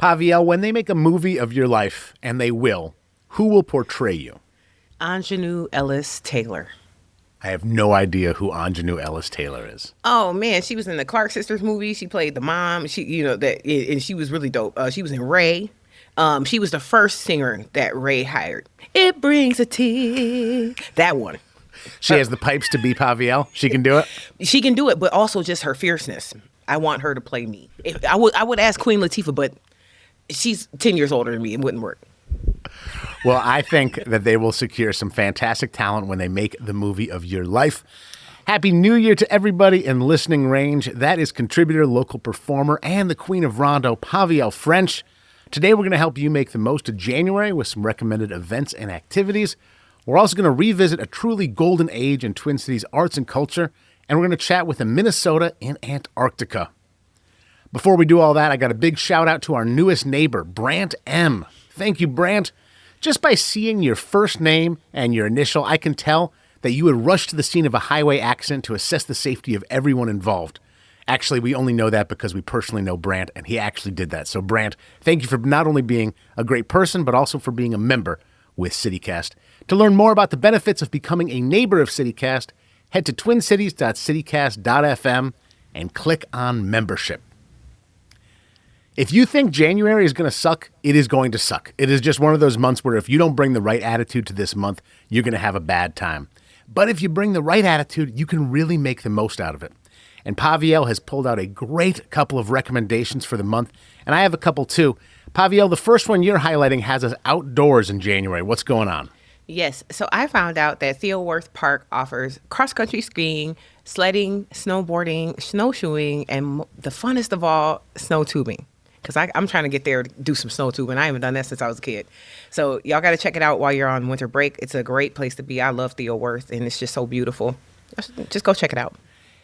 PaviElle, when they make a movie of your life, and they will, who will portray you? Ingenue Ellis Taylor. I have no idea who Ingenue Ellis Taylor is. Oh man, she was in the Clark Sisters movie. She played the mom. And she was really dope. She was in Ray. She was the first singer that Ray hired. It brings a tear. That one. She has the pipes to be PaviElle. She can do it. She can do it, but also just her fierceness. I want her to play me. I would ask Queen Latifah, but she's 10 years older than me. It wouldn't work. Well, I think that they will secure some fantastic talent when they make the movie of your life. Happy New Year to everybody in listening range. That is contributor, local performer, and the Queen of Rondo, PaviElle French. Today, we're going to help you make the most of January with some recommended events and activities. We're also going to revisit a truly golden age in Twin Cities arts and culture, and we're going to chat with a Minnesota in Antarctica. Before we do all that, I got a big shout out to our newest neighbor, Brant M. Thank you, Brant. Just by seeing your first name and your initial, I can tell that you would rush to the scene of a highway accident to assess the safety of everyone involved. Actually, we only know that because we personally know Brant, and he actually did that. So, Brant, thank you for not only being a great person, but also for being a member with CityCast. To learn more about the benefits of becoming a neighbor of CityCast, head to twincities.citycast.fm and click on membership. If you think January is going to suck, it is going to suck. It is just one of those months where if you don't bring the right attitude to this month, you're going to have a bad time. But if you bring the right attitude, you can really make the most out of it. And PaviElle has pulled out a great couple of recommendations for the month, and I have a couple too. PaviElle, the first one you're highlighting has us outdoors in January. What's going on? Yes. So I found out that Theodore Wirth Park offers cross-country skiing, sledding, snowboarding, snowshoeing, and the funnest of all, snow tubing. Because I'm trying to get there to do some snow tubing. I haven't done that since I was a kid. So y'all got to check it out while you're on winter break. It's a great place to be. I love Theodore Wirth, and it's just so beautiful. Just go check it out.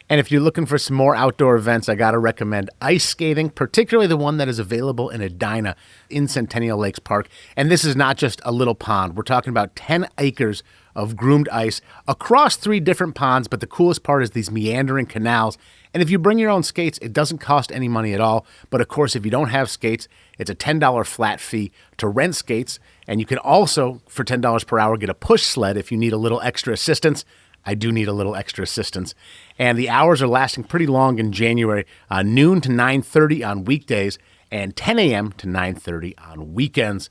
And if you're looking for some more outdoor events, I got to recommend ice skating, particularly the one that is available in Edina in Centennial Lakes Park. And this is not just a little pond. We're talking about 10 acres of groomed ice across 3 different ponds. But the coolest part is these meandering canals. And if you bring your own skates, it doesn't cost any money at all. But of course, if you don't have skates, it's a $10 flat fee to rent skates. And you can also, for $10 per hour, get a push sled if you need a little extra assistance. I do need a little extra assistance. And the hours are lasting pretty long in January, noon to 9:30 on weekdays and 10 a.m. to 9:30 on weekends.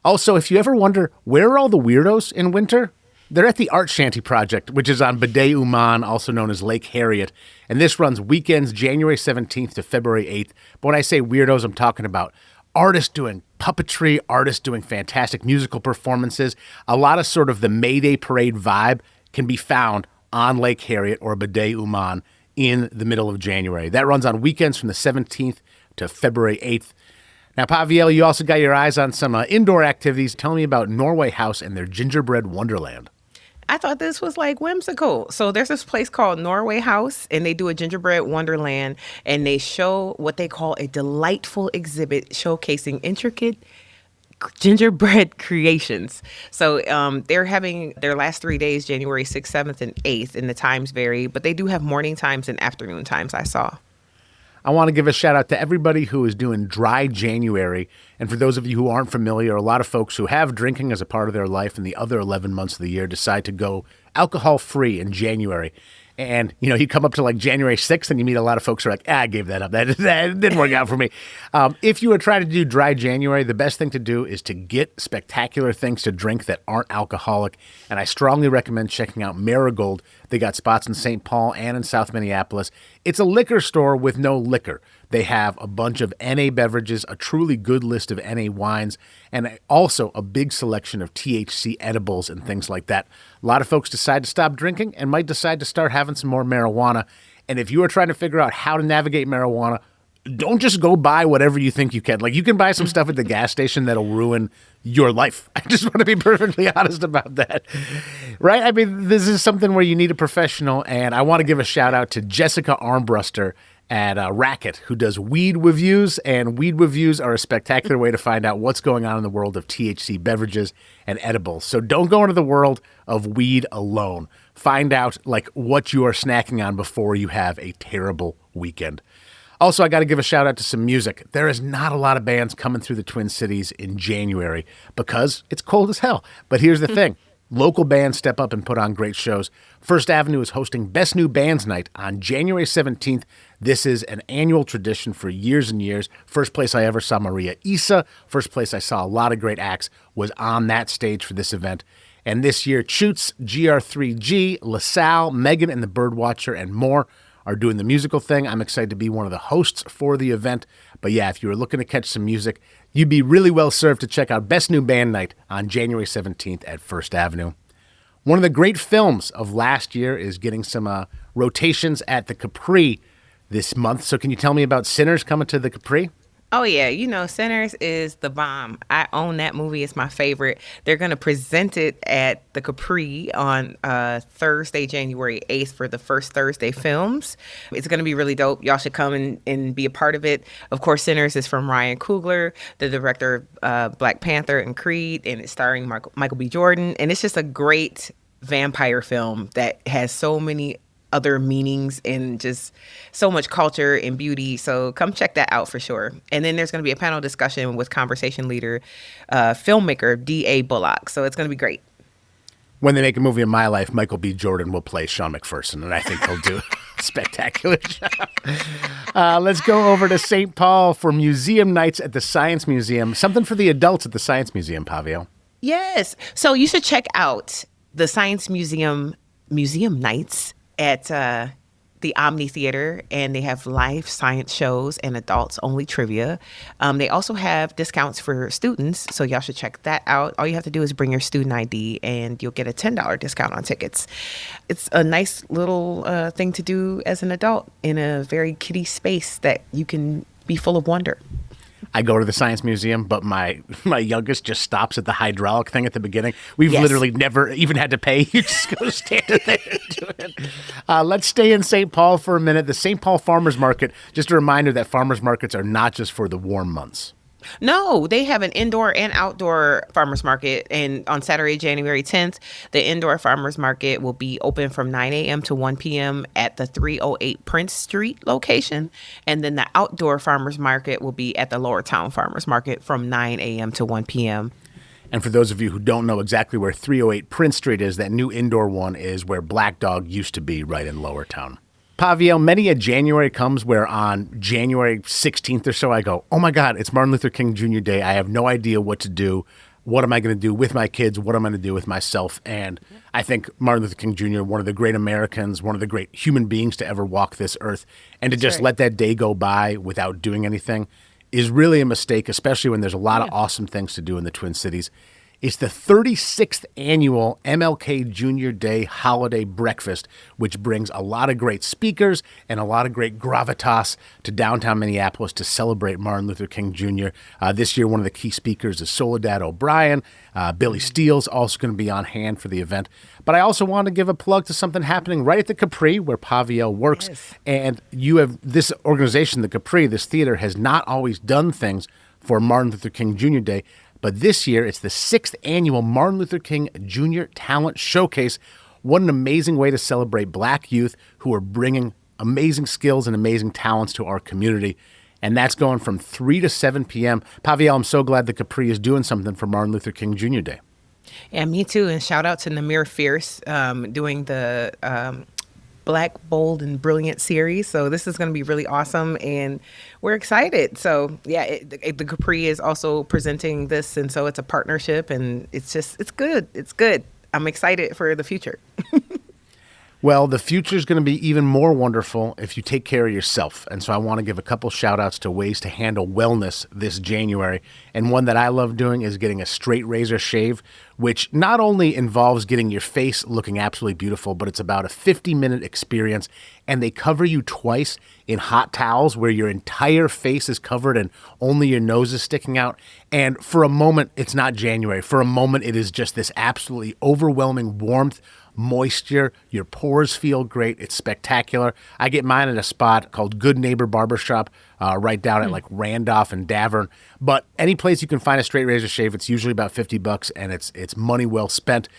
Also, if you ever wonder, where are all the weirdos in winter? They're at the Art Shanty Project, which is on Bidet Uman, also known as Lake Harriet. And this runs weekends January 17th to February 8th. But when I say weirdos, I'm talking about artists doing puppetry, artists doing fantastic musical performances. A lot of sort of the Mayday Parade vibe can be found on Lake Harriet or Bidet Uman in the middle of January. That runs on weekends from the 17th to February 8th. Now, PaviElle, you also got your eyes on some indoor activities. Tell me about Norway House and their gingerbread wonderland. I thought this was like whimsical. So there's this place called Norway House, and they do a gingerbread wonderland, and they show what they call a delightful exhibit showcasing intricate gingerbread creations. So they're having their last 3 days, January 6th, 7th, and 8th, and the times vary, but they do have morning times and afternoon times I saw. I want to give a shout out to everybody who is doing dry January. And for those of you who aren't familiar, a lot of folks who have drinking as a part of their life in the other 11 months of the year decide to go alcohol-free in January. And, you know, you come up to like January 6th and you meet a lot of folks who are like, I gave that up. That didn't work out for me. If you are trying to do dry January, the best thing to do is to get spectacular things to drink that aren't alcoholic. And I strongly recommend checking out Marigold. They got spots in St. Paul and in South Minneapolis. It's a liquor store with no liquor. They have a bunch of NA beverages, a truly good list of NA wines, and also a big selection of THC edibles and things like that. A lot of folks decide to stop drinking and might decide to start having some more marijuana. And if you are trying to figure out how to navigate marijuana, don't just go buy whatever you think you can. Like, you can buy some stuff at the gas station that'll ruin your life. I just want to be perfectly honest about that. Right? I mean, this is something where you need a professional, and I want to give a shout out to Jessica Armbruster at Racket, who does weed reviews, and weed reviews are a spectacular way to find out what's going on in the world of THC beverages and edibles. So don't go into the world of weed alone. Find out like what you are snacking on before you have a terrible weekend. Also, I got to give a shout out to some music. There is not a lot of bands coming through the Twin Cities in January because it's cold as hell. But here's the thing. Local bands step up and put on great shows. First Avenue is hosting Best New Bands Night on January 17th. This is an annual tradition for years and years. First place I ever saw Maria Issa, first place I saw a lot of great acts, was on that stage for this event. And this year, Chutes, GR3G, LaSalle, Megan and the Birdwatcher, and more are doing the musical thing. I'm excited to be one of the hosts for the event. But yeah, if you were looking to catch some music, you'd be really well served to check out Best New Band Night on January 17th at First Avenue. One of the great films of last year is getting some rotations at the Capri this month. So can you tell me about Sinners coming to the Capri? Oh, yeah. You know, Sinners is the bomb. I own that movie. It's my favorite. They're going to present it at the Capri on Thursday, January 8th for the First Thursday Films. It's going to be really dope. Y'all should come and be a part of it. Of course, Sinners is from Ryan Coogler, the director of Black Panther and Creed, and it's starring Michael B. Jordan. And it's just a great vampire film that has so many other meanings and just so much culture and beauty. So come check that out for sure. And then there's going to be a panel discussion with conversation leader, filmmaker D.A. Bullock. So it's going to be great. When they make a movie in my life, Michael B. Jordan will play Sean McPherson, and I think he'll do a spectacular job. Let's go over to St. Paul for museum nights at the Science Museum. Something for the adults at the Science Museum, PaviElle. Yes. So you should check out the Science Museum nights at the Omni Theater, and they have live science shows and adults only trivia. They also have discounts for students, so y'all should check that out. All you have to do is bring your student ID and you'll get a $10 discount on tickets. It's a nice little thing to do as an adult in a very kiddie space that you can be full of wonder. I go to the Science Museum, but my youngest just stops at the hydraulic thing at the beginning. We've literally never even had to pay. You just go stand there and do it. Let's stay in St. Paul for a minute. The St. Paul Farmers Market, just a reminder that farmers markets are not just for the warm months. No, they have an indoor and outdoor farmers market. And on Saturday, January 10th, the indoor farmers market will be open from 9 a.m. to 1 p.m. at the 308 Prince Street location. And then the outdoor farmers market will be at the Lower Town Farmers Market from 9 a.m. to 1 p.m. And for those of you who don't know exactly where 308 Prince Street is, that new indoor one is where Black Dog used to be, right in Lower Town. PaviElle, many a January comes where on January 16th or so, I go, oh my God, it's Martin Luther King Jr. Day. I have no idea what to do. What am I going to do with my kids? What am I going to do with myself? And I think Martin Luther King Jr., one of the great Americans, one of the great human beings to ever walk this earth, and to just let that day go by without doing anything is really a mistake, especially when there's a lot of awesome things to do in the Twin Cities. It's the 36th annual MLK Jr. Day holiday breakfast, which brings a lot of great speakers and a lot of great gravitas to downtown Minneapolis to celebrate Martin Luther King Jr. This year, one of the key speakers is Soledad O'Brien. Billy Steele's also going to be on hand for the event. But I also want to give a plug to something happening right at the Capri where PaviElle works. Yes. And you have this organization, the Capri, this theater, has not always done things for Martin Luther King Jr. Day. But this year, it's the 6th annual Martin Luther King Jr. Talent Showcase. What an amazing way to celebrate Black youth who are bringing amazing skills and amazing talents to our community. And that's going from 3 to 7 p.m. PaviElle, I'm so glad the Capri is doing something for Martin Luther King Jr. Day. Yeah, me too. And shout out to Namir Fierce doing the Black, Bold, and Brilliant series. So this is going to be really awesome, and we're excited. So yeah, the Capri is also presenting this, and so it's a partnership, and it's good. It's good. I'm excited for the future. Well, the future is going to be even more wonderful if you take care of yourself. And so I want to give a couple shout outs to ways to handle wellness this January. And one that I love doing is getting a straight razor shave, which not only involves getting your face looking absolutely beautiful, but it's about a 50-minute experience. And they cover you twice in hot towels where your entire face is covered and only your nose is sticking out. And for a moment, it's not January. For a moment, it is just this absolutely overwhelming warmth, moisture, your pores feel great. It's spectacular. I get mine at a spot called Good Neighbor Barbershop right down at like Randolph and Davern. But any place you can find a straight razor shave, it's usually about $50 and it's money well spent.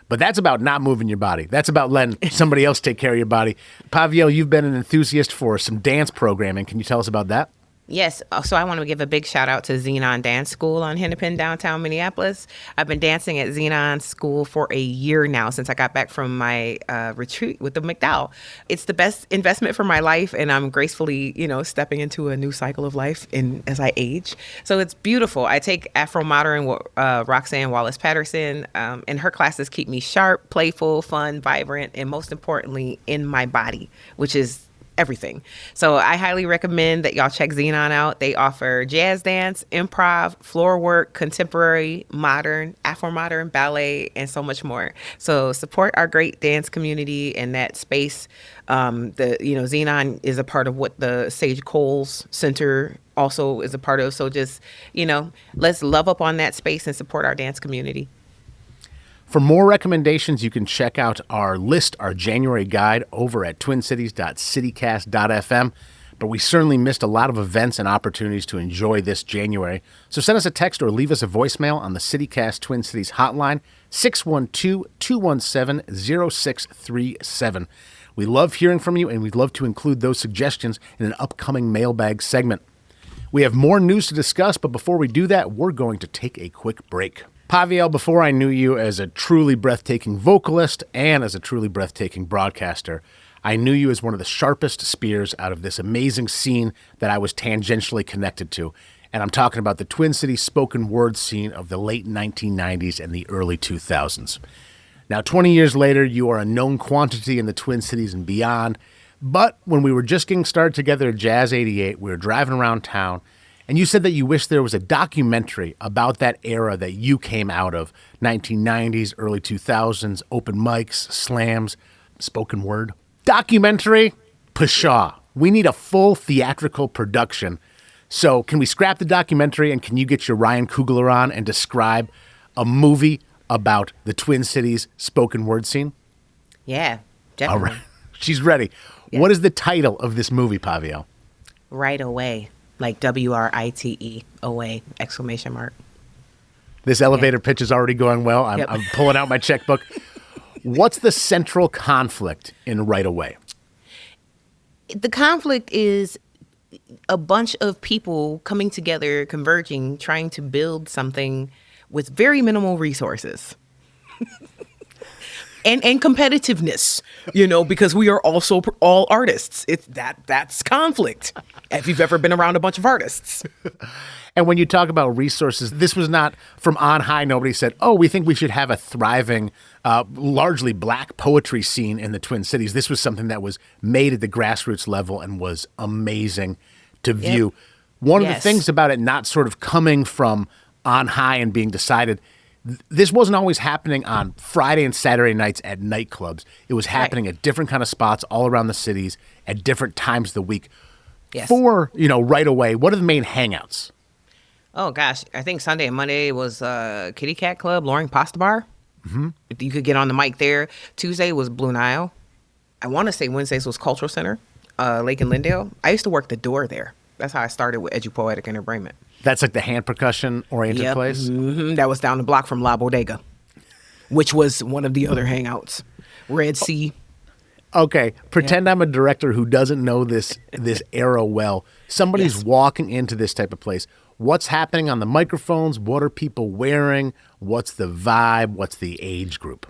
But that's about not moving your body. That's about letting somebody else take care of your body. PaviElle, you've been an enthusiast for some dance programming. Can you tell us about that? Yes. So I want to give a big shout out to Xenon Dance School on Hennepin, downtown Minneapolis. I've been dancing at Xenon School for a year now since I got back from my retreat with the McDowell. It's the best investment for my life, and I'm gracefully, stepping into a new cycle of life as I age. So it's beautiful. I take Afro Modern Roxanne Wallace Patterson, and her classes keep me sharp, playful, fun, vibrant, and most importantly, in my body, which is everything. So I highly recommend that y'all check Xenon out. They offer jazz dance, improv, floor work, contemporary, modern, Afro-modern, ballet, and so much more. So support our great dance community and that space. Xenon is a part of what the Sage Coles Center also is a part of. So just, let's love up on that space and support our dance community. For more recommendations, you can check out our list, our January guide, over at twincities.citycast.fm. But we certainly missed a lot of events and opportunities to enjoy this January. So send us a text or leave us a voicemail on the CityCast Twin Cities hotline, 612-217-0637. We love hearing from you, and we'd love to include those suggestions in an upcoming mailbag segment. We have more news to discuss, but before we do that, we're going to take a quick break. PaviElle, before I knew you as a truly breathtaking vocalist and as a truly breathtaking broadcaster, I knew you as one of the sharpest spears out of this amazing scene that I was tangentially connected to. And I'm talking about the Twin Cities spoken word scene of the late 1990s and the early 2000s. Now, 20 years later, you are a known quantity in the Twin Cities and beyond. But when we were just getting started together at Jazz 88, we were driving around town, and you said that you wish there was a documentary about that era that you came out of, 1990s, early 2000s, open mics, slams, spoken word. Documentary? Pshaw. We need a full theatrical production. So can we scrap the documentary, and can you get your Ryan Coogler on and describe a movie about the Twin Cities spoken word scene? Yeah, definitely. All right. She's ready. Yeah. What is the title of this movie, PaviElle? Right Away. Like WRITE, away, exclamation mark. This elevator pitch is already going well. I'm pulling out my checkbook. What's the central conflict in Right Away? The conflict is a bunch of people coming together, converging, trying to build something with very minimal resources. And competitiveness, because we are also all artists. That's conflict. If you've ever been around a bunch of artists. And when you talk about resources, this was not from on high. Nobody said, oh, we think we should have a thriving, largely black poetry scene in the Twin Cities. This was something that was made at the grassroots level and was amazing to view. Yep. One of the things about it not sort of coming from on high and being decided, this wasn't always happening on Friday and Saturday nights at nightclubs. It was happening at different kind of spots all around the cities at different times of the week. Yes. For, Right Away, what are the main hangouts? Oh, gosh. I think Sunday and Monday was Kitty Cat Club, Loring Pasta Bar. Mm-hmm. You could get on the mic there. Tuesday was Blue Nile. I want to say Wednesdays was Cultural Center, Lake and Lindale. I used to work the door there. That's how I started with Edupoetic Entertainment. That's like the hand percussion-oriented place? Mm-hmm. That was down the block from La Bodega, which was one of the other hangouts. Red Sea. Okay, pretend I'm a director who doesn't know this era well. Somebody's walking into this type of place. What's happening on the microphones? What are people wearing? What's the vibe? What's the age group?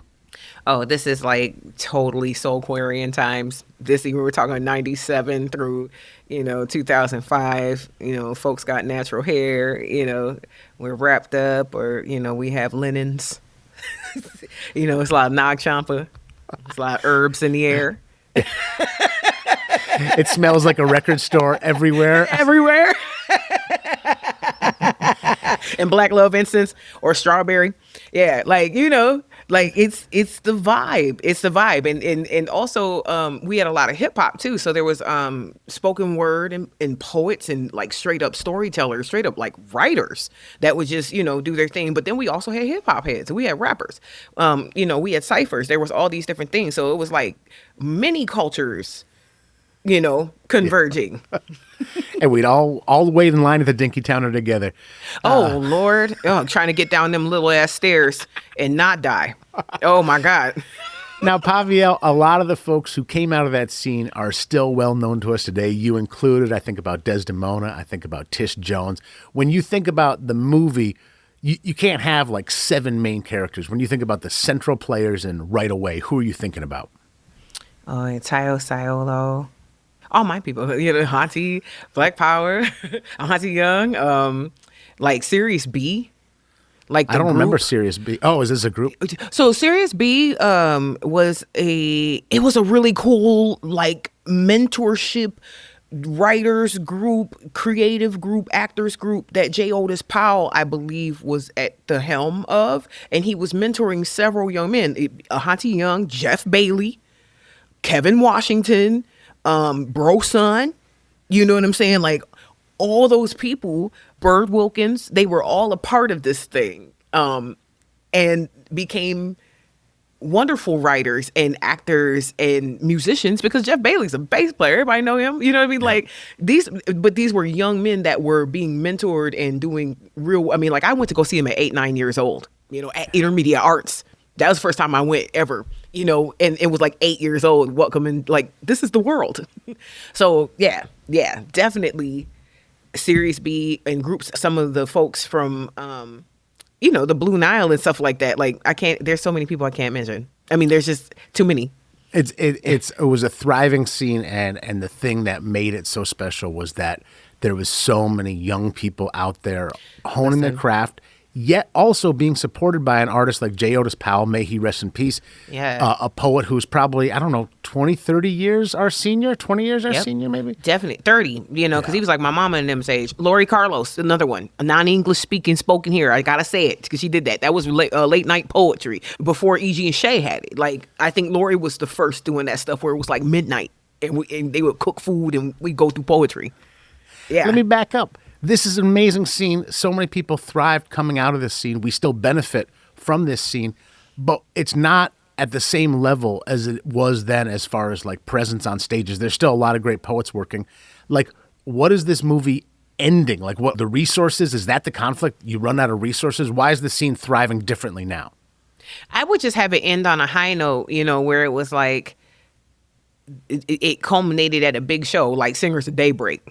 Oh, this is like totally Soulquarian times. We were talking 97 through, 2005. Folks got natural hair, we're wrapped up, or, we have linens. It's a lot of Nag Champa. It's a lot of herbs in the air. It smells like a record store everywhere. Everywhere. And black love incense or strawberry. Yeah, it's the vibe. It's the vibe. And also we had a lot of hip hop too. So there was spoken word and poets and like straight up storytellers, straight up like writers that would just, do their thing. But then we also had hip hop heads. We had rappers. We had ciphers. There was all these different things. So it was like many cultures converging. And we'd all wait in line at the Dinky Towner together. Oh, Lord. Oh, I'm trying to get down them little ass stairs and not die. Oh, my God. Now, PaviElle, a lot of the folks who came out of that scene are still well known to us today. You included. I think about Desdemona. I think about Tish Jones. When you think about the movie, you can't have like 7 main characters. When you think about the central players and Right Away, who are you thinking about? Oh, and Tayo Siolo. All my people. Auntie, Black Power, Auntie Young, like Series B. Like I don't remember Series B. Oh, is this a group? So Series B was a really cool like mentorship writers group, creative group, actors group that J. Otis Powell, I believe, was at the helm of, and he was mentoring several young men. Ahante Young, Jeff Bailey, Kevin Washington, Bro Son. You know what I'm saying? Like all those people, Bird Wilkins, they were all a part of this thing, and became wonderful writers and actors and musicians, because Jeff Bailey's a bass player. Everybody know him. You know what I mean? Yeah. Like these were young men that were being mentored and doing real. I mean, like I went to go see him at 8, 9 years old, at Intermediate Arts. That was the first time I went ever, and it was like 8 years old, welcoming, like, this is the world. So yeah, definitely Series B and groups, some of the folks from, the Blue Nile and stuff like that. Like there's so many people I can't mention. I mean, there's just too many. It was a thriving scene, and the thing that made it so special was that there was so many young people out there honing their craft, yet also being supported by an artist like J. Otis Powell, may he rest in peace. Yeah. A poet who's probably, 20, 30 years our senior, 20 years our senior, maybe? Definitely. 30, because he was like my mama in them age. Lori Carlos, another one. A non-English speaking, spoken here. I gotta say it, because she did that. That was late night poetry before E.G. and Shay had it. Like, I think Lori was the first doing that stuff where it was like midnight, and they would cook food and we'd go through poetry. Yeah. Let me back up. This is an amazing scene. So many people thrived coming out of this scene. We still benefit from this scene, but it's not at the same level as it was then as far as like presence on stages. There's still a lot of great poets working. Like, what is this movie ending? Like, what the resources? Is that the conflict? You run out of resources? Why is the scene thriving differently now? I would just have it end on a high note, where it was like, it culminated at a big show like Singers of Daybreak.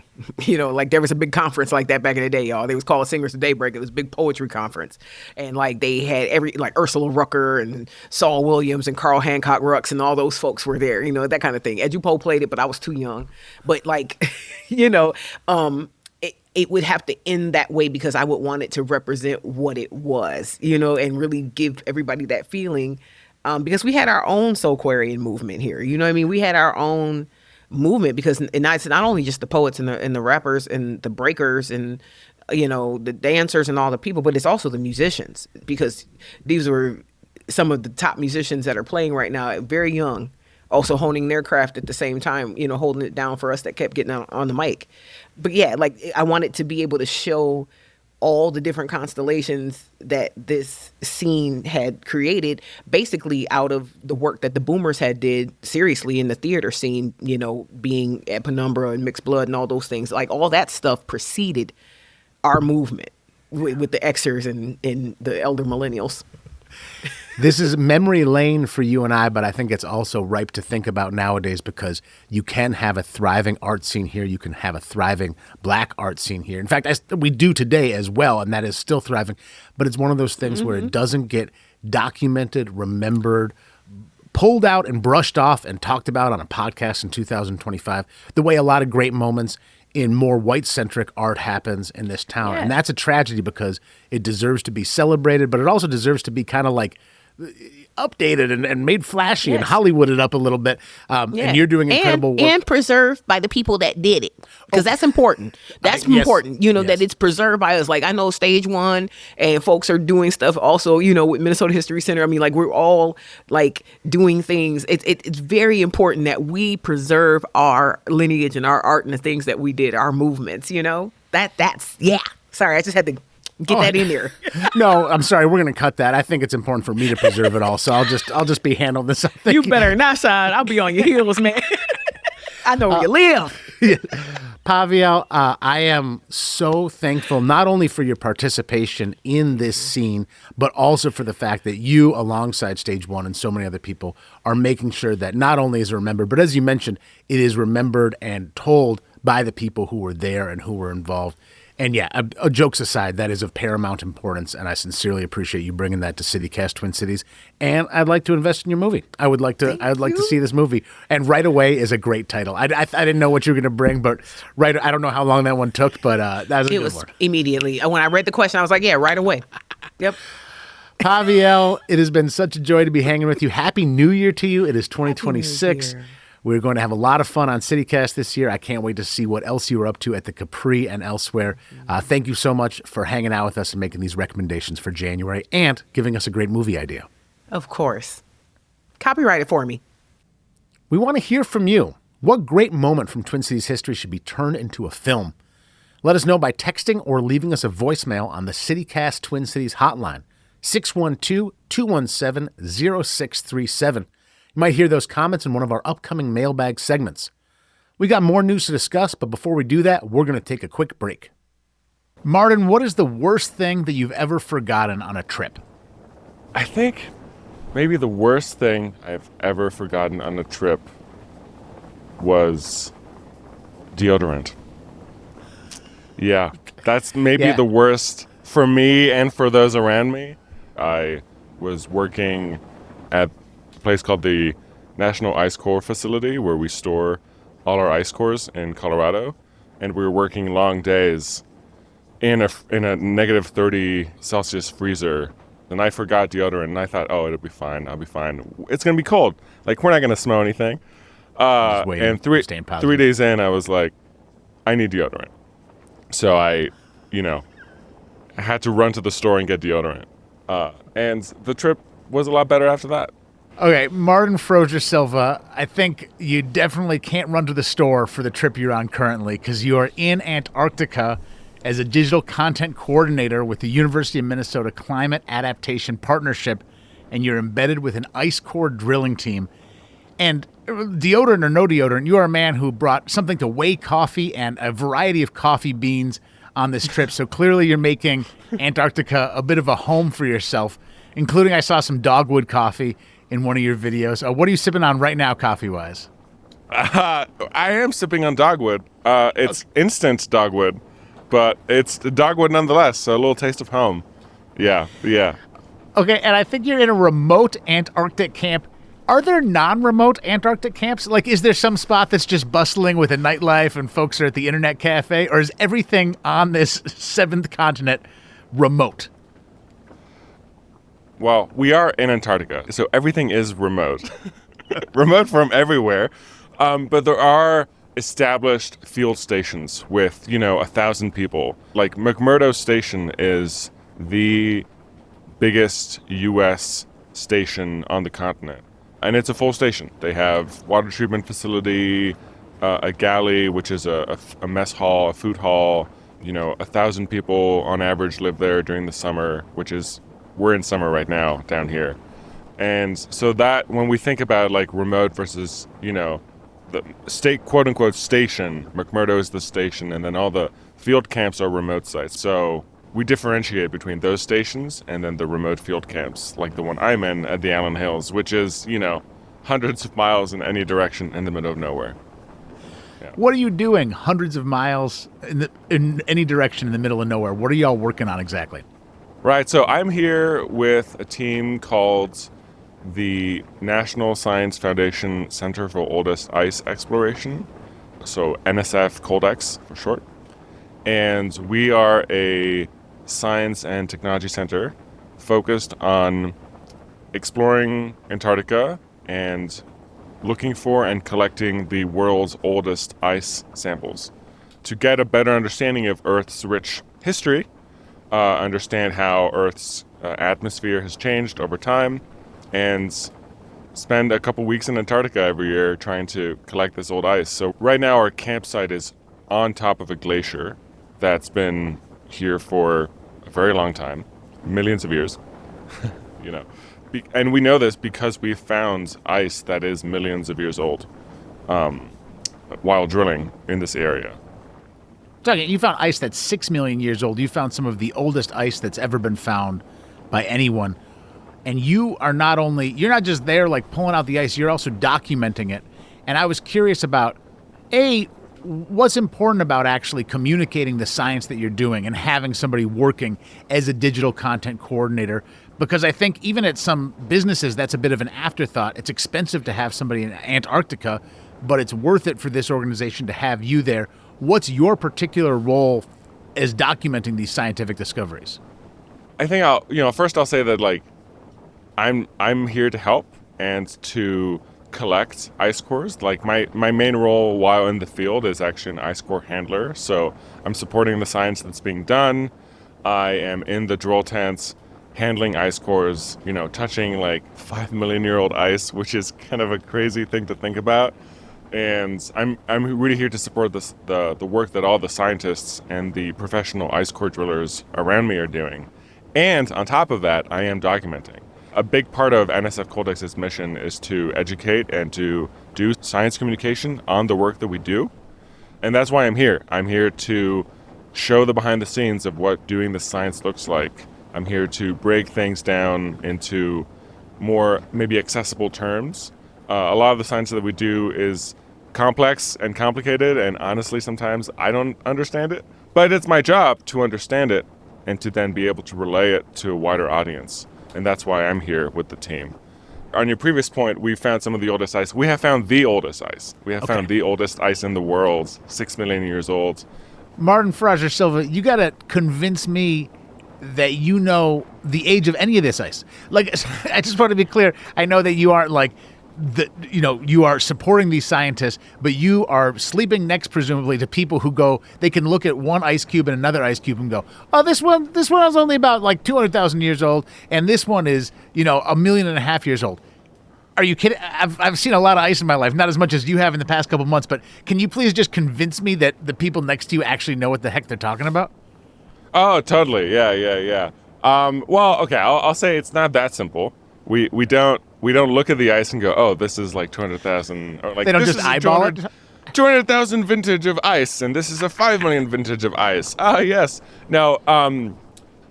Like there was a big conference like that back in the day, y'all. They was called Singers of Daybreak. It was a big poetry conference. And like they had Ursula Rucker and Saul Williams and Carl Hancock Rux and all those folks were there, that kind of thing. Edupo played it, but I was too young. But like, it would have to end that way, because I would want it to represent what it was, and really give everybody that feeling. Because we had our own Soulquarian movement here. You know what I mean? We had our own movement, because it's not only just the poets and the rappers and the breakers and, the dancers and all the people, but it's also the musicians, because these were some of the top musicians that are playing right now, very young, also honing their craft at the same time, holding it down for us that kept getting on the mic. But yeah, like I wanted to be able to show all the different constellations that this scene had created, basically out of the work that the Boomers had did seriously in the theater scene, being at Penumbra and Mixed Blood and all those things. Like all that stuff preceded our movement with the Xers and the elder millennials. This is memory lane for you and I, but I think it's also ripe to think about nowadays, because you can have a thriving art scene here. You can have a thriving black art scene here. In fact, we do today as well, and that is still thriving. But it's one of those things where it doesn't get documented, remembered, pulled out and brushed off and talked about on a podcast in 2025, the way a lot of great moments in more white-centric art happens in this town. Yeah. And that's a tragedy, because it deserves to be celebrated, but it also deserves to be kind of like updated and made flashy and Hollywooded up a little bit. And you're doing incredible work. And preserved by the people that did it. Because that's important. That's important, that it's preserved by us. Like, I know Stage One and folks are doing stuff also, with Minnesota History Center. I mean, like, we're all, like, doing things. It's very important that we preserve our lineage and our art and the things that we did, our movements, That's Sorry, I just had to get that in there. No, I'm sorry. We're going to cut that. I think it's important for me to preserve it all. So I'll just be handling this. You better not, Sean. I'll be on your heels, man. I know where you live. PaviElle, I am so thankful not only for your participation in this scene, but also for the fact that you, alongside Stage One and so many other people, are making sure that not only is it remembered, but as you mentioned, it is remembered and told by the people who were there and who were involved. And yeah, jokes aside, that is of paramount importance, and I sincerely appreciate you bringing that to CityCast Twin Cities. And I'd like to invest in your movie. I would like to see this movie. And Right Away is a great title. I didn't know what you were going to bring, but I don't know how long that one took, but that was a good one. Immediately. When I read the question, I was like, yeah, Right Away. Yep. PaviElle, it has been such a joy to be hanging with you. Happy New Year to you. It is 2026. We're going to have a lot of fun on CityCast this year. I can't wait to see what else you are up to at the Capri and elsewhere. Thank you so much for hanging out with us and making these recommendations for January and giving us a great movie idea. Of course. Copyright it for me. We want to hear from you. What great moment from Twin Cities history should be turned into a film? Let us know by texting or leaving us a voicemail on the CityCast Twin Cities hotline, 612-217-0637. You might hear those comments in one of our upcoming mailbag segments. We got more news to discuss, but before we do that, we're going to take a quick break. Martin, what is the worst thing that you've ever forgotten on a trip? I think maybe the worst thing I've ever forgotten on a trip was deodorant. Yeah, that's maybe the worst for me and for those around me. I was working at a place called the National Ice Core Facility, where we store all our ice cores in Colorado, and we were working long days in a negative 30 Celsius freezer. And I forgot deodorant, and I thought, oh, it'll be fine. I'll be fine. It's gonna be cold. Like, we're not gonna smell anything. And 3 days in, I was like, I need deodorant. So I had to run to the store and get deodorant. And the trip was a lot better after that. Okay, Martin Froger Silva, I think you definitely can't run to the store for the trip you're on currently because you are in Antarctica as a digital content coordinator with the University of Minnesota Climate Adaptation Partnership, and you're embedded with an ice core drilling team. And deodorant or no deodorant, you are a man who brought something to Whey Coffee and a variety of coffee beans on this trip. So clearly you're making Antarctica a bit of a home for yourself, including I saw some dogwood coffee in one of your videos. What are you sipping on right now, coffee-wise? I am sipping on dogwood. It's instant dogwood, but it's dogwood nonetheless, so a little taste of home. Yeah. Okay, and I think you're in a remote Antarctic camp. Are there non-remote Antarctic camps? Like, is there some spot that's just bustling with a nightlife and folks are at the internet cafe, or is everything on this seventh continent remote? Well, we are in Antarctica, so everything is remote. Remote from everywhere. But there are established field stations with, 1,000 people. Like McMurdo Station is the biggest U.S. station on the continent. And it's a full station. They have water treatment facility, a galley, which is a mess hall, a food hall. 1,000 people on average live there during the summer, we're in summer right now down here. And so that when we think about like remote versus, the state quote unquote station, McMurdo is the station, and then all the field camps are remote sites. So we differentiate between those stations and then the remote field camps, like the one I'm in at the Allen Hills, which is, hundreds of miles in any direction in the middle of nowhere. Yeah. What are you doing hundreds of miles in any direction in the middle of nowhere? What are y'all working on exactly? Right, so I'm here with a team called the National Science Foundation Center for Oldest Ice Exploration, so NSF Coldex for short. And we are a science and technology center focused on exploring Antarctica and looking for and collecting the world's oldest ice samples to get a better understanding of Earth's rich history, understand how Earth's atmosphere has changed over time, and spend a couple weeks in Antarctica every year trying to collect this old ice. So right now our campsite is on top of a glacier that's been here for a very long time, millions of years, And we know this because we found ice that is millions of years old. while drilling in this area. You found ice that's 6 million years old. You found some of the oldest ice that's ever been found by anyone. And you're not just there like pulling out the ice, you're also documenting it. And I was curious about, what's important about actually communicating the science that you're doing and having somebody working as a digital content coordinator? Because I think even at some businesses, that's a bit of an afterthought. It's expensive to have somebody in Antarctica, but it's worth it for this organization to have you there. What's your particular role as documenting these scientific discoveries? I think I'll say that like I'm here to help and to collect ice cores. Like my main role while in the field is actually an ice core handler. So I'm supporting the science that's being done. I am in the drill tents handling ice cores, touching like 5 million year old ice, which is kind of a crazy thing to think about. And I'm really here to support the work that all the scientists and the professional ice core drillers around me are doing. And on top of that, I am documenting. A big part of NSF Coldex's mission is to educate and to do science communication on the work that we do. And that's why I'm here. I'm here to show the behind the scenes of what doing the science looks like. I'm here to break things down into more maybe accessible terms. A lot of the science that we do is complex and complicated, and honestly, sometimes I don't understand it. But it's my job to understand it and to then be able to relay it to a wider audience. And that's why I'm here with the team. On your previous point, we found some of the oldest ice. We have found the oldest ice. We have found the oldest ice in the world, 6 million years old. Martin Froger Silva, you got to convince me that you know the age of any of this ice. Like, I just want to be clear. I know that you aren't like, you are supporting these scientists, but you are sleeping next, presumably, to people who they can look at one ice cube and another ice cube and go, oh, this one is only about like 200,000 years old, and this one is, 1.5 million years old. Are you kidding? I've seen a lot of ice in my life, not as much as you have in the past couple months, but can you please just convince me that the people next to you actually know what the heck they're talking about? Oh, totally. Yeah. Well, okay, I'll say it's not that simple. We don't look at the ice and go, oh, this is like 200,000, or like they don't just eyeball it. 200,000 vintage of ice, and this is a 5 million vintage of ice. Yes. Now,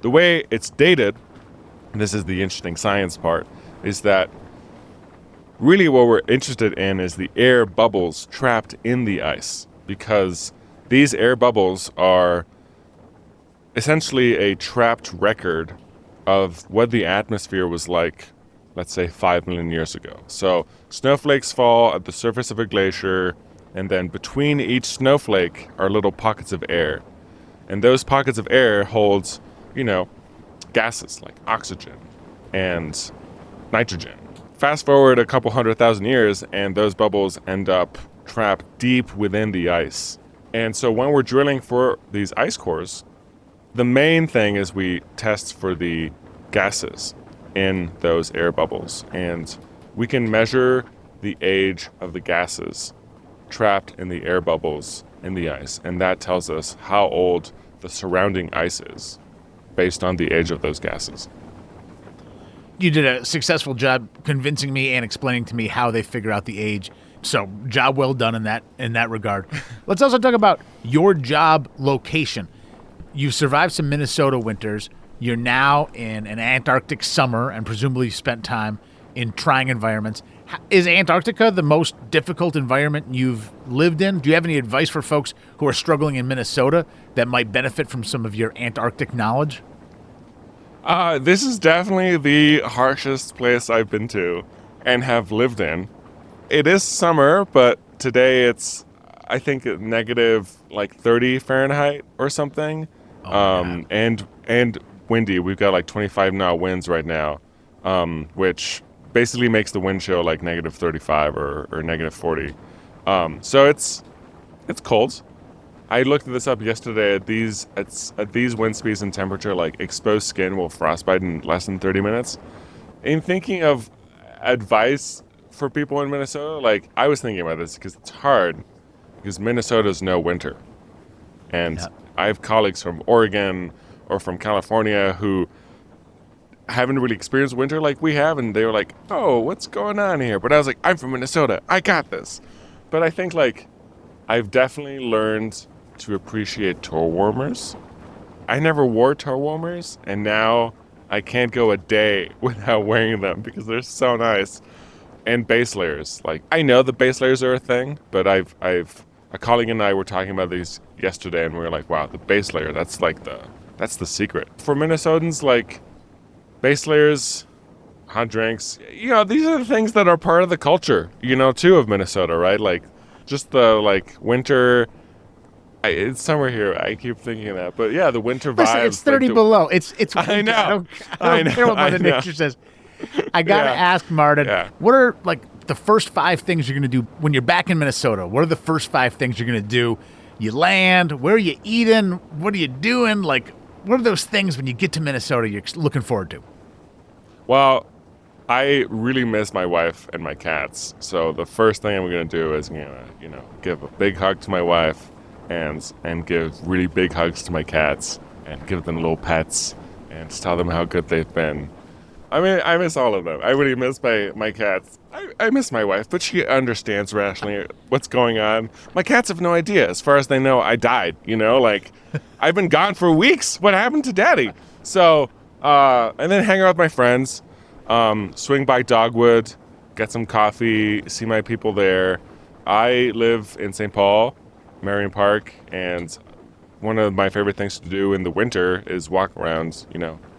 the way it's dated, and this is the interesting science part, is that really what we're interested in is the air bubbles trapped in the ice, because these air bubbles are essentially a trapped record of what the atmosphere was like, let's say 5 million years ago. So snowflakes fall at the surface of a glacier, and then between each snowflake are little pockets of air. And those pockets of air hold, gases like oxygen and nitrogen. Fast forward a couple 100,000 years, and those bubbles end up trapped deep within the ice. And so when we're drilling for these ice cores, the main thing is we test for the gases in those air bubbles, and we can measure the age of the gases trapped in the air bubbles in the ice, and that tells us how old the surrounding ice is based on the age of those gases. You did a successful job convincing me and explaining to me how they figure out the age. So, job well done in that regard. Let's also talk about your job location. You've survived some Minnesota winters. You're now in an Antarctic summer, and presumably you spent time in trying environments. Is Antarctica the most difficult environment you've lived in? Do you have any advice for folks who are struggling in Minnesota that might benefit from some of your Antarctic knowledge? This is definitely the harshest place I've been to and have lived in. It is summer, but today it's, I think, negative like 30 Fahrenheit or something. And windy. We've got like 25 knot winds right now, which basically makes the wind chill like negative 35 or negative 40. So it's cold. I looked this up yesterday. At these wind speeds and temperature, like exposed skin will frostbite in less than 30 minutes. In thinking of advice for people in Minnesota, like I was thinking about this because it's hard, because Minnesota's no winter, and I have colleagues from Oregon or from California who haven't really experienced winter like we have, and they were like, oh, what's going on here? But I was like, I'm from Minnesota, I got this. But I think like I've definitely learned to appreciate toe warmers. I never wore toe warmers, and now I can't go a day without wearing them because they're so nice. And base layers. Like, I know the base layers are a thing, but a colleague and I were talking about these yesterday, and we were like, wow, the base layer, that's the secret. For Minnesotans, like, base layers, hot drinks, these are the things that are part of the culture, too, of Minnesota, right? Like, just the, like, winter, it's somewhere here. I keep thinking of that. But, yeah, the winter vibes. Listen, it's 30 below. It's winter. I know. I don't care what Mother Nature says. I got to ask, Martin, what are, like, the first 5 things you're going to do when you're back in Minnesota? What are the first 5 things you're going to do? You land, where are you eating? What are you doing? Like, what are those things when you get to Minnesota you're looking forward to? Well, I really miss my wife and my cats. So the first thing I'm going to do is, give a big hug to my wife and give really big hugs to my cats and give them little pets and just tell them how good they've been. I mean, I miss all of them. I really miss my cats. I miss my wife, but she understands rationally what's going on. My cats have no idea. As far as they know, I died, like, I've been gone for weeks. What happened to Daddy? So, and then hang out with my friends, swing by Dogwood, get some coffee, see my people there. I live in St. Paul, Marion Park, and one of my favorite things to do in the winter is walk around,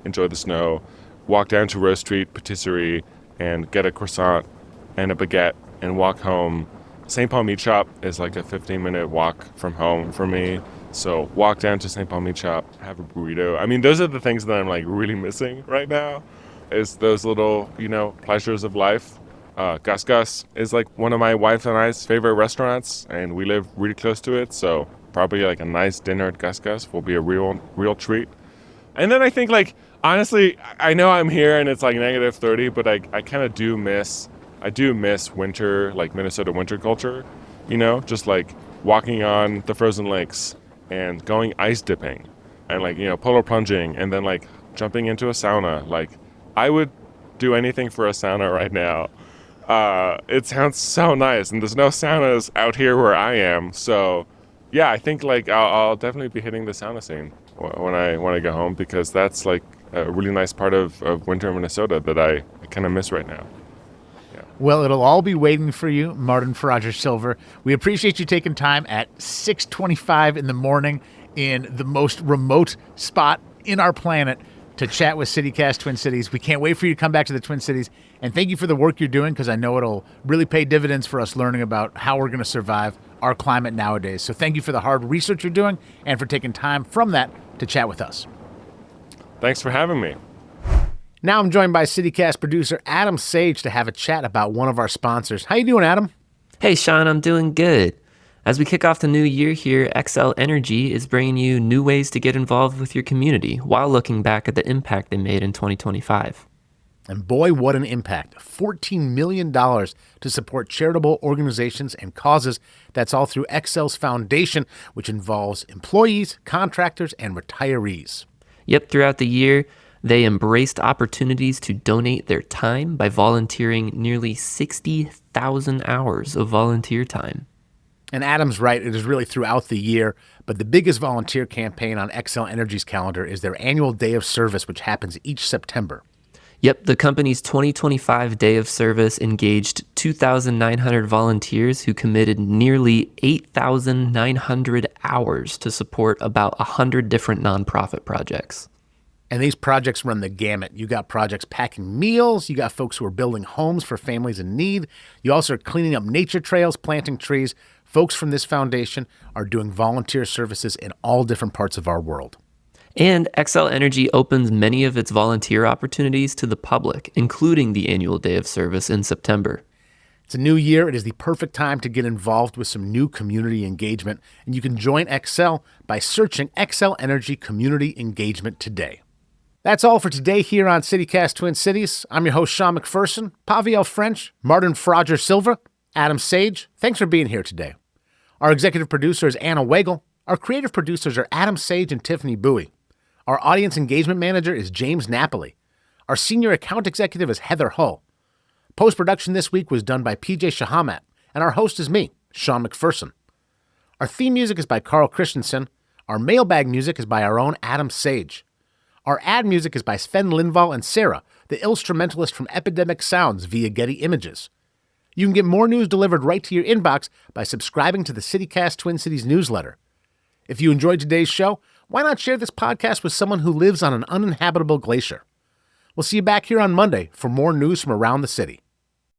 enjoy the snow. Walk down to Rose Street Patisserie and get a croissant and a baguette and walk home. St. Paul Meat Shop is like a 15-minute walk from home for me. So walk down to St. Paul Meat Shop, have a burrito. I mean, those are the things that I'm like really missing right now, is those little, pleasures of life. Gus Gus is like one of my wife and I's favorite restaurants, and we live really close to it. So probably like a nice dinner at Gus Gus will be a real treat. And then I think, like, honestly, I know I'm here and it's like -30, but I kind of do miss winter, like Minnesota winter culture, just like walking on the frozen lakes and going ice dipping and like, polar plunging and then like jumping into a sauna. Like, I would do anything for a sauna right now. It sounds so nice, and there's no saunas out here where I am. So yeah, I think like I'll definitely be hitting the sauna scene when I go home, because that's like a really nice part of winter in Minnesota that I kind of miss right now. Yeah. Well, it'll all be waiting for you, Martin Froger Silva. We appreciate you taking time at 6:25 in the morning in the most remote spot in our planet to chat with CityCast Twin Cities. We can't wait for you to come back to the Twin Cities. And thank you for the work you're doing, because I know it'll really pay dividends for us learning about how we're going to survive our climate nowadays. So thank you for the hard research you're doing and for taking time from that to chat with us. Thanks for having me. Now I'm joined by CityCast producer Adam Sage to have a chat about one of our sponsors. How you doing, Adam? Hey, Sean, I'm doing good. As we kick off the new year here, Xcel Energy is bringing you new ways to get involved with your community while looking back at the impact they made in 2025. And boy, what an impact. $14 million to support charitable organizations and causes. That's all through Xcel's foundation, which involves employees, contractors, and retirees. Yep, throughout the year, they embraced opportunities to donate their time by volunteering nearly 60,000 hours of volunteer time. And Adam's right, it is really throughout the year, but the biggest volunteer campaign on Xcel Energy's calendar is their annual Day of Service, which happens each September. Yep, the company's 2025 Day of Service engaged 2,900 volunteers who committed nearly 8,900 hours to support about 100 different nonprofit projects. And these projects run the gamut. You got projects packing meals. You got folks who are building homes for families in need. You also are cleaning up nature trails, planting trees. Folks from this foundation are doing volunteer services in all different parts of our world. And Xcel Energy opens many of its volunteer opportunities to the public, including the annual Day of Service in September. It's a new year. It is the perfect time to get involved with some new community engagement. And you can join Xcel by searching Xcel Energy Community Engagement today. That's all for today here on CityCast Twin Cities. I'm your host, Sean McPherson, PaviElle French, Martin Froger Silva, Adam Sage. Thanks for being here today. Our executive producer is Anna Wagle. Our creative producers are Adam Sage and Tiffany Bowie. Our audience engagement manager is James Napoli. Our senior account executive is Heather Hull. Post-production this week was done by PJ Shahamat, and our host is me, Sean McPherson. Our theme music is by Carl Christensen. Our mailbag music is by our own Adam Sage. Our ad music is by Sven Lindvall and Sarah, the instrumentalist from Epidemic Sounds via Getty Images. You can get more news delivered right to your inbox by subscribing to the CityCast Twin Cities newsletter. If you enjoyed today's show, why not share this podcast with someone who lives on an uninhabitable glacier? We'll see you back here on Monday for more news from around the city.